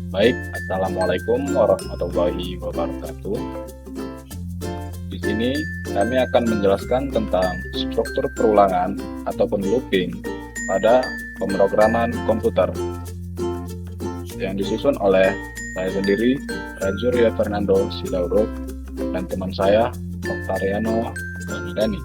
Baik, Assalamualaikum warahmatullahi wabarakatuh. Di sini kami akan menjelaskan tentang struktur perulangan ataupun looping pada pemrograman komputer yang disusun oleh saya sendiri, Rajuria Fernando Silauro, dan teman saya, Oktariano Ramidhani.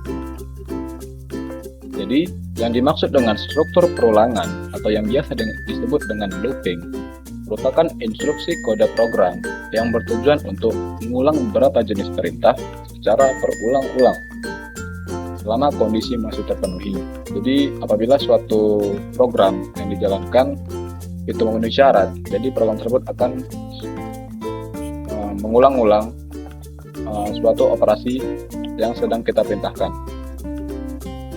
Jadi, yang dimaksud dengan struktur perulangan atau yang biasa disebut dengan looping merupakan instruksi kode program yang bertujuan untuk mengulang beberapa jenis perintah secara berulang-ulang selama kondisi masih terpenuhi. Jadi apabila suatu program yang dijalankan itu memenuhi syarat, jadi program tersebut akan mengulang-ulang suatu operasi yang sedang kita perintahkan.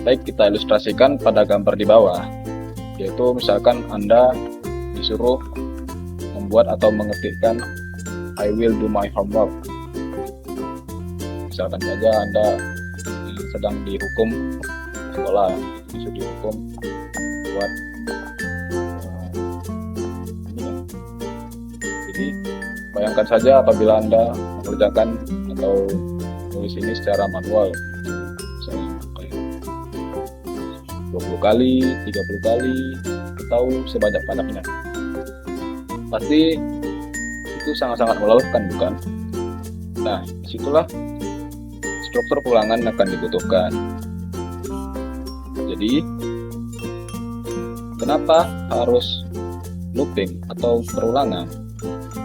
Baik, kita ilustrasikan pada gambar di bawah, yaitu misalkan Anda disuruh membuat atau mengetikkan I will do my homework. Misalkan saja Anda sedang dihukum sekolah, disuruh dihukum buat ini ya. Jadi bayangkan saja apabila Anda mengerjakan atau tulis ini secara manual, misalnya kayak 20 kali, 30 kali, atau sebanyak-banyaknya. Pasti itu sangat-sangat melelahkan, bukan? Nah, disitulah struktur perulangan akan dibutuhkan. Jadi, kenapa harus looping atau perulangan?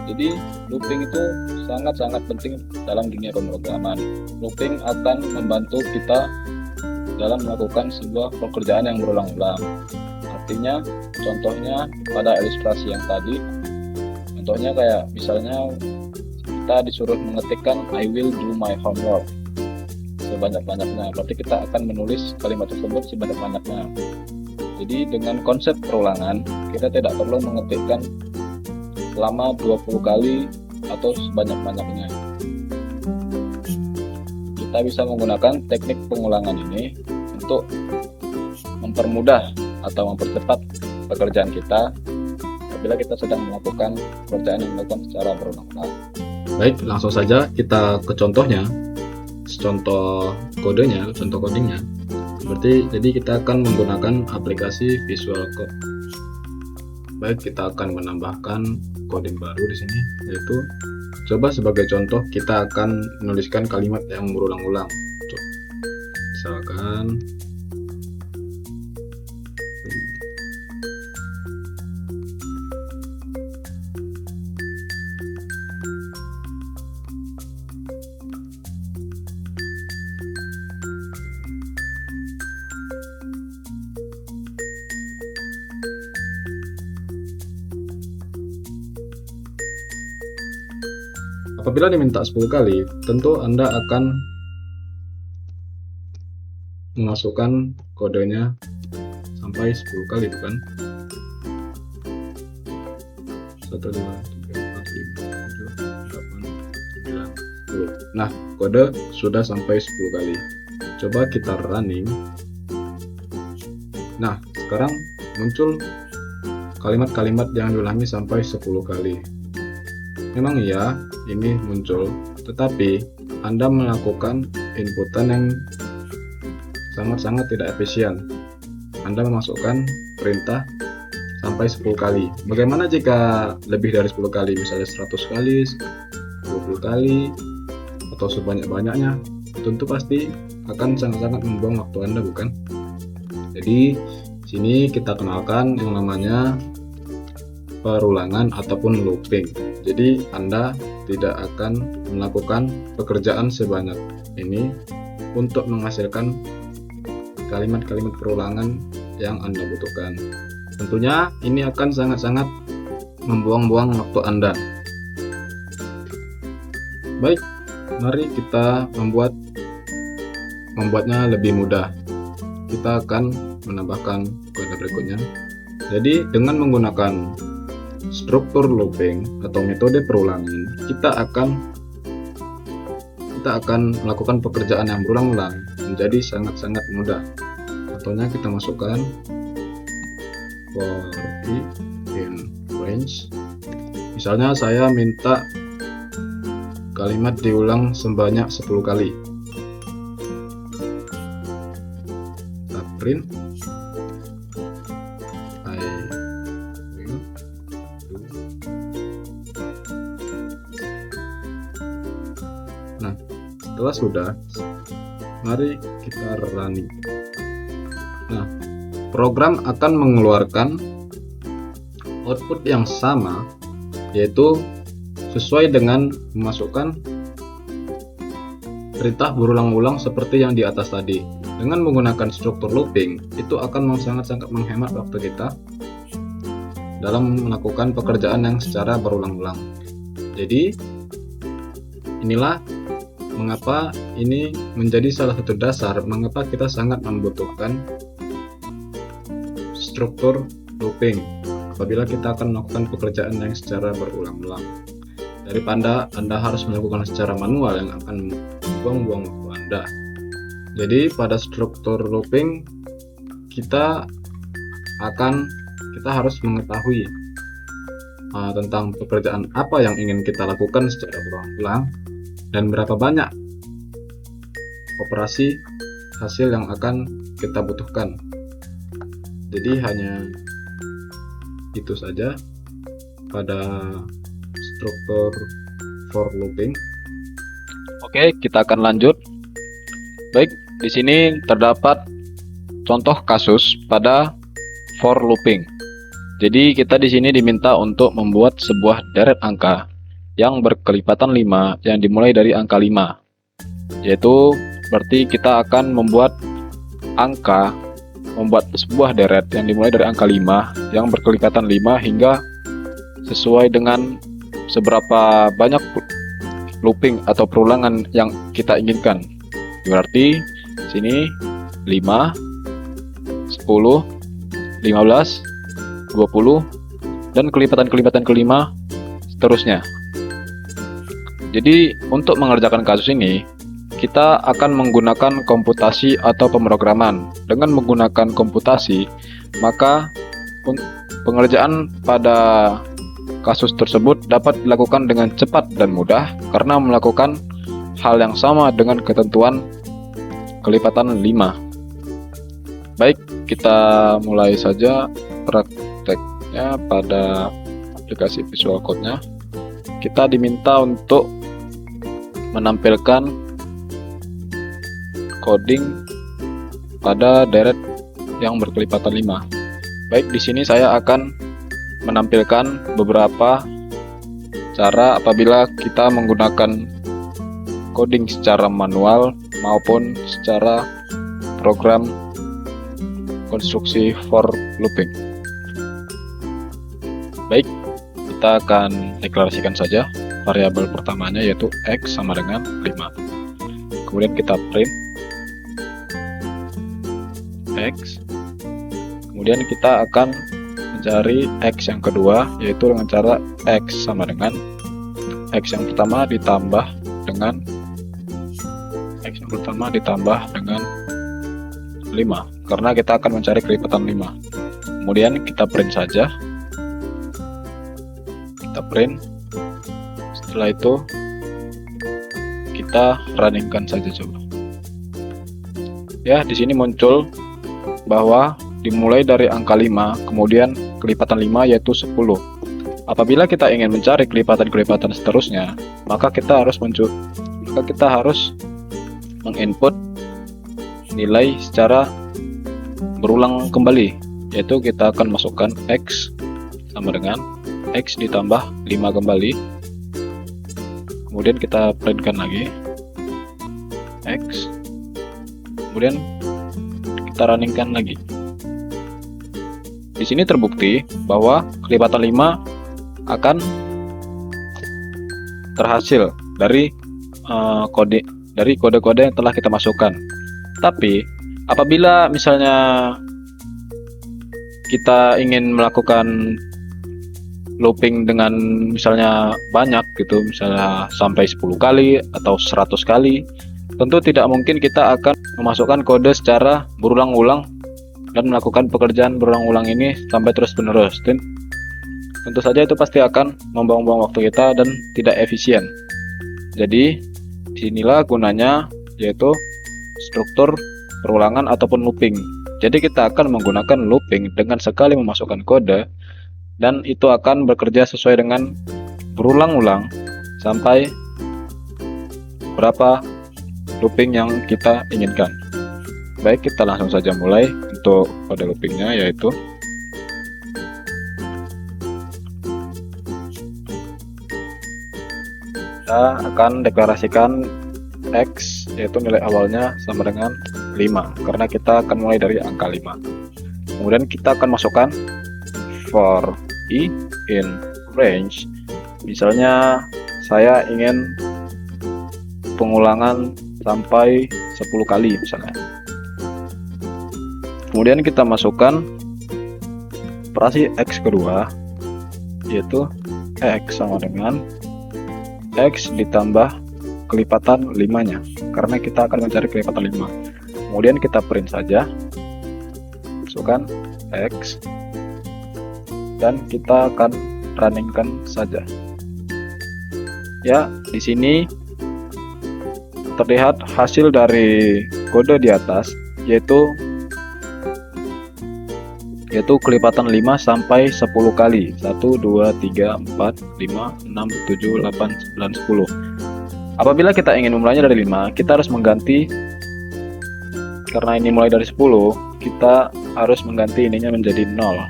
Jadi, looping itu sangat-sangat penting dalam dunia pemrograman. Looping akan membantu kita dalam melakukan sebuah pekerjaan yang berulang-ulang. Artinya, contohnya pada ilustrasi yang tadi, contohnya kayak misalnya kita disuruh mengetikkan I will do my homework sebanyak-banyaknya, berarti kita akan menulis kalimat tersebut sebanyak-banyaknya. Jadi dengan konsep perulangan, kita tidak perlu mengetikkan selama 20 kali atau sebanyak-banyaknya. Kita bisa menggunakan teknik pengulangan ini untuk mempermudah atau mempercepat pekerjaan kita bila kita sedang melakukan pekerjaan yang dilakukan secara berulang-ulang. Baik, langsung saja kita ke contohnya. Contoh kodenya, contoh codingnya. Jadi kita akan menggunakan aplikasi Visual Code. Baik, kita akan menambahkan coding baru di sini, yaitu coba sebagai contoh kita akan menuliskan kalimat yang berulang-ulang. Misalkan apabila diminta 10 kali, tentu Anda akan memasukkan kodenya sampai 10 kali, bukan? 1, 2, 3, 4, 5, 7, 8, 9, 10. Nah, kode sudah sampai 10 kali. Coba kita running. Nah, sekarang muncul kalimat-kalimat yang diulangi sampai 10 kali. Memang iya, ini muncul, tetapi Anda melakukan inputan yang sangat-sangat tidak efisien. Anda memasukkan perintah sampai 10 kali. Bagaimana jika lebih dari 10 kali, misalnya 100 kali, 20 kali, atau sebanyak-banyaknya? Tentu pasti akan sangat-sangat membuang waktu Anda, bukan? Jadi, sini kita kenalkan yang namanya perulangan ataupun looping. Jadi Anda tidak akan melakukan pekerjaan sebanyak ini untuk menghasilkan kalimat-kalimat perulangan yang Anda butuhkan. Tentunya ini akan sangat-sangat membuang-buang waktu Anda. Baik, mari kita membuatnya lebih mudah. Kita akan menambahkan kode berikutnya. Jadi dengan menggunakan struktur looping atau metode perulangan, kita akan melakukan pekerjaan yang berulang-ulang menjadi sangat-sangat mudah. Contohnya kita masukkan for i in range Misalnya saya minta kalimat diulang sebanyak 10 kali. Kita print. I will do. Nah, setelah sudah, mari kita running. Nah, program akan mengeluarkan output yang sama, yaitu sesuai dengan memasukkan perintah berulang-ulang seperti yang di atas tadi. Dengan menggunakan struktur looping, itu akan sangat-sangat menghemat waktu kita dalam melakukan pekerjaan yang secara berulang-ulang. Jadi, inilah mengapa ini menjadi salah satu dasar mengapa kita sangat membutuhkan struktur looping apabila kita akan melakukan pekerjaan yang secara berulang-ulang. Daripada Anda harus melakukan secara manual yang akan buang-buang waktu Anda. Jadi pada struktur looping kita harus mengetahui tentang pekerjaan apa yang ingin kita lakukan secara berulang-ulang dan berapa banyak operasi hasil yang akan kita butuhkan. Jadi hanya itu saja pada struktur for looping. Oke, kita akan lanjut. Baik, di sini terdapat contoh kasus pada for looping. Jadi kita di sini diminta untuk membuat sebuah deret angka yang berkelipatan 5 yang dimulai dari angka 5. Yaitu berarti kita akan membuat sebuah deret yang dimulai dari angka 5 yang berkelipatan 5 hingga sesuai dengan seberapa banyak looping atau perulangan yang kita inginkan. Berarti sini 5, 10, 15, 20 dan kelipatan-kelipatan kelima seterusnya. Jadi untuk mengerjakan kasus ini kita akan menggunakan komputasi atau pemrograman. Dengan menggunakan komputasi, maka pengerjaan pada kasus tersebut dapat dilakukan dengan cepat dan mudah karena melakukan hal yang sama dengan ketentuan kelipatan 5. Baik, kita mulai saja prakteknya pada aplikasi Visual Code-nya. Kita diminta untuk menampilkan coding pada deret yang berkelipatan 5. Baik, di sini saya akan menampilkan beberapa cara apabila kita menggunakan coding secara manual maupun secara program konstruksi for looping. Baik, kita akan deklarasikan saja variabel pertamanya yaitu x sama dengan 5. Kemudian kita print x. Kemudian kita akan mencari x yang kedua yaitu dengan cara x sama dengan x yang pertama ditambah dengan 5 karena kita akan mencari kelipatan 5. Kemudian kita print saja. Kita print. Setelah itu kita runningkan saja coba. Ya, di sini muncul bahwa dimulai dari angka 5, kemudian kelipatan 5 yaitu 10. Apabila kita ingin mencari kelipatan-kelipatan seterusnya, maka kita harus menginput nilai secara berulang kembali, yaitu kita akan masukkan x sama dengan x ditambah 5 kembali. Kemudian kita printkan lagi x. Kemudian kita runningkan lagi. Di sini terbukti bahwa kelipatan 5 akan terhasil dari kode-kode yang telah kita masukkan. Tapi apabila misalnya kita ingin melakukan looping dengan misalnya banyak gitu, misalnya sampai 10 kali atau 100 kali, tentu tidak mungkin kita akan memasukkan kode secara berulang-ulang dan melakukan pekerjaan berulang-ulang ini sampai terus-menerus. tentu saja itu pasti akan membuang-buang waktu kita dan tidak efisien. Jadi disinilah gunanya yaitu struktur perulangan ataupun looping. Jadi kita akan menggunakan looping dengan sekali memasukkan kode, dan itu akan bekerja sesuai dengan berulang-ulang sampai berapa looping yang kita inginkan. Baik, kita langsung saja mulai untuk kode loopingnya, yaitu kita akan deklarasikan X, yaitu nilai awalnya sama dengan 5, karena kita akan mulai dari angka 5. Kemudian kita akan masukkan for i in range. Misalnya saya ingin pengulangan sampai 10 kali misalnya. Kemudian kita masukkan operasi X kedua, yaitu X sama dengan X ditambah kelipatan 5-nya, karena kita akan mencari kelipatan 5. Kemudian kita print saja, masukkan X, dan kita akan runningkan saja. Ya, di sini terlihat hasil dari kode di atas, yaitu kelipatan 5 sampai 10 kali. 1, 2, 3, 4, 5, 6, 7, 8, 9, 10. Apabila kita ingin memulainya dari 5, kita harus mengganti, karena ini mulai dari 10, kita harus mengganti ininya menjadi 0.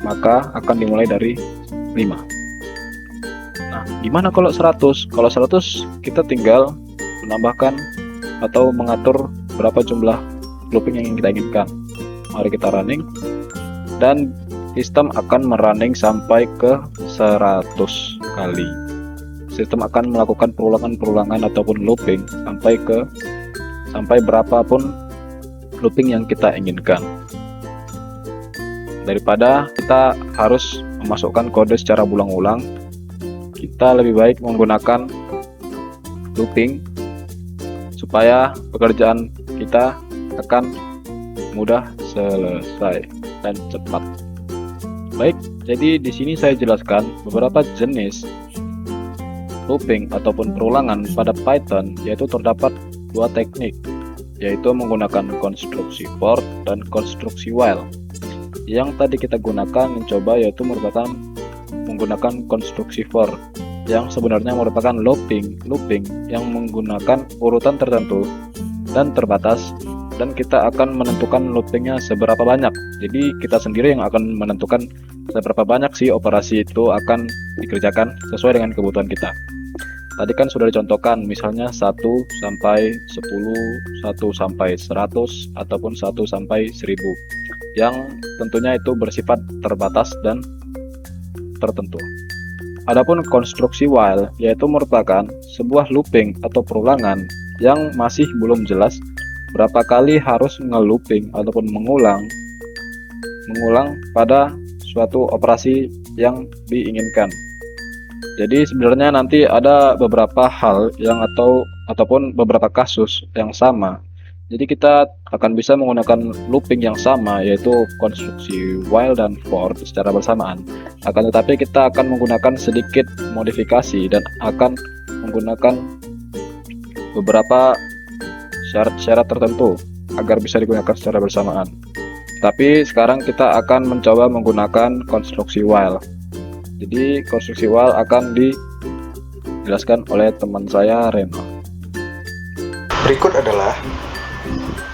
Maka akan dimulai dari 5. Nah, gimana kalau 100? Kalau 100 kita tinggal menambahkan atau mengatur berapa jumlah looping yang kita inginkan. Mari kita running, dan sistem akan merunning sampai ke 100 kali. Sistem akan melakukan perulangan ataupun looping sampai berapapun looping yang kita inginkan. Daripada kita harus memasukkan kode secara berulang-ulang, kita lebih baik menggunakan looping supaya pekerjaan kita akan mudah selesai dan cepat. Baik, jadi di sini saya jelaskan beberapa jenis looping ataupun perulangan pada Python, yaitu terdapat 2 teknik, yaitu menggunakan konstruksi for dan konstruksi while. Yang tadi kita gunakan mencoba yaitu merupakan menggunakan konstruksi for, yang sebenarnya merupakan looping yang menggunakan urutan tertentu dan terbatas, dan kita akan menentukan loopingnya seberapa banyak. Jadi kita sendiri yang akan menentukan seberapa banyak sih operasi itu akan dikerjakan sesuai dengan kebutuhan kita. Tadi kan sudah dicontohkan, misalnya 1 sampai 10, 1 sampai 100, ataupun 1 sampai 1000, yang tentunya itu bersifat terbatas dan tertentu. Adapun konstruksi while, yaitu merupakan sebuah looping atau perulangan yang masih belum jelas berapa kali harus nge-looping ataupun mengulang pada suatu operasi yang diinginkan. Jadi sebenarnya nanti ada beberapa hal yang ataupun beberapa kasus yang sama. Jadi kita akan bisa menggunakan looping yang sama, yaitu konstruksi while dan for secara bersamaan. Akan tetapi kita akan menggunakan sedikit modifikasi dan akan menggunakan beberapa syarat-syarat tertentu agar bisa digunakan secara bersamaan. Tapi sekarang kita akan mencoba menggunakan konstruksi while. Jadi konstruksi while akan dijelaskan oleh teman saya, Reno. Berikut adalah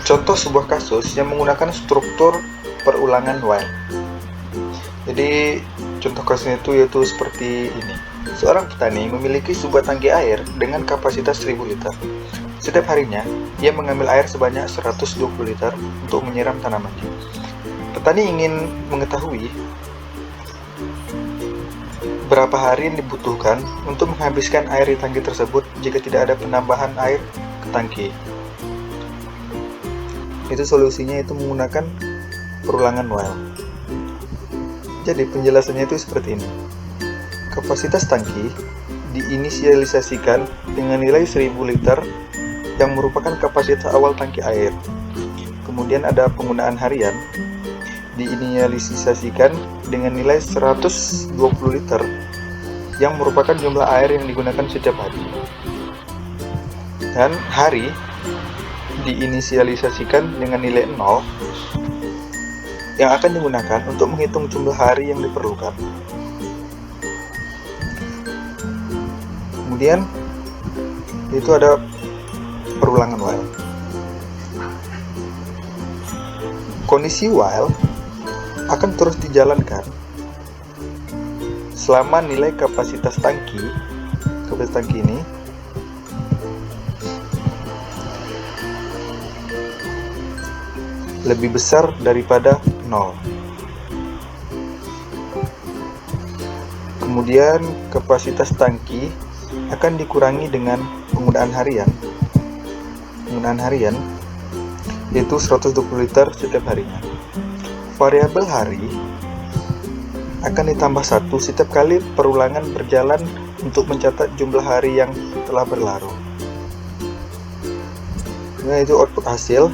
contoh sebuah kasus yang menggunakan struktur perulangan while. Jadi contoh kasusnya itu yaitu seperti ini. Seorang petani memiliki sebuah tangki air dengan kapasitas 1000 liter. Setiap harinya, ia mengambil air sebanyak 120 liter untuk menyiram tanamannya. Petani ingin mengetahui berapa hari yang dibutuhkan untuk menghabiskan air di tangki tersebut jika tidak ada penambahan air ke tangki. Itu solusinya itu menggunakan perulangan while. Jadi penjelasannya itu seperti ini. Kapasitas tangki diinisialisasikan dengan nilai 1000 liter yang merupakan kapasitas awal tangki air. Kemudian ada penggunaan harian, diinisialisasikan dengan nilai 120 liter yang merupakan jumlah air yang digunakan setiap hari. Dan hari diinisialisasikan dengan nilai 0 yang akan digunakan untuk menghitung jumlah hari yang diperlukan. Kemudian itu ada perulangan while. Kondisi while akan terus dijalankan selama nilai kapasitas tangki ini lebih besar daripada 0. Kemudian kapasitas tangki akan dikurangi dengan penggunaan harian yaitu 120 liter setiap harinya. Variabel hari akan ditambah 1 setiap kali perulangan berjalan untuk mencatat jumlah hari yang telah berlalu. Nah, itu output hasil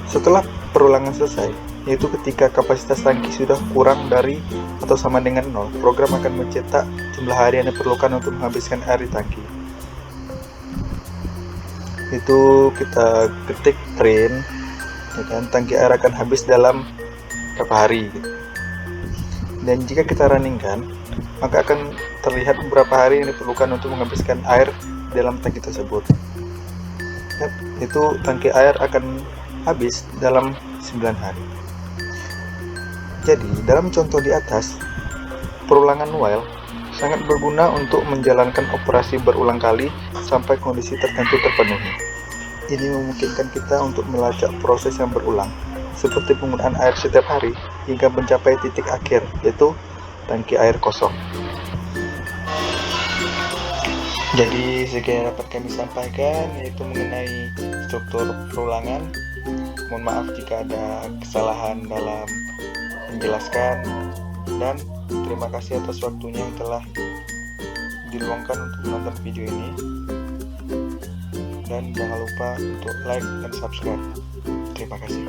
setelah perulangan selesai, yaitu ketika kapasitas tangki sudah kurang dari atau sama dengan 0, program akan mencetak jumlah hari yang diperlukan untuk menghabiskan air di tangki. Itu kita ketik print, tangki air akan habis dalam berapa hari gitu. Dan jika kita runningkan, maka akan terlihat beberapa hari yang diperlukan untuk menghabiskan air dalam tangki tersebut. Itu tangki air akan habis dalam 9 hari. Jadi dalam contoh di atas, perulangan while sangat berguna untuk menjalankan operasi berulang kali sampai kondisi tertentu terpenuhi. Ini memungkinkan kita untuk melacak proses yang berulang, seperti penggunaan air setiap hari hingga mencapai titik akhir, yaitu tangki air kosong. Jadi sekian yang dapat kami sampaikan, yaitu mengenai struktur perulangan. Mohon maaf jika ada kesalahan dalam menjelaskan, dan terima kasih atas waktunya yang telah diluangkan untuk menonton video ini. Dan jangan lupa untuk like dan subscribe. Terima kasih.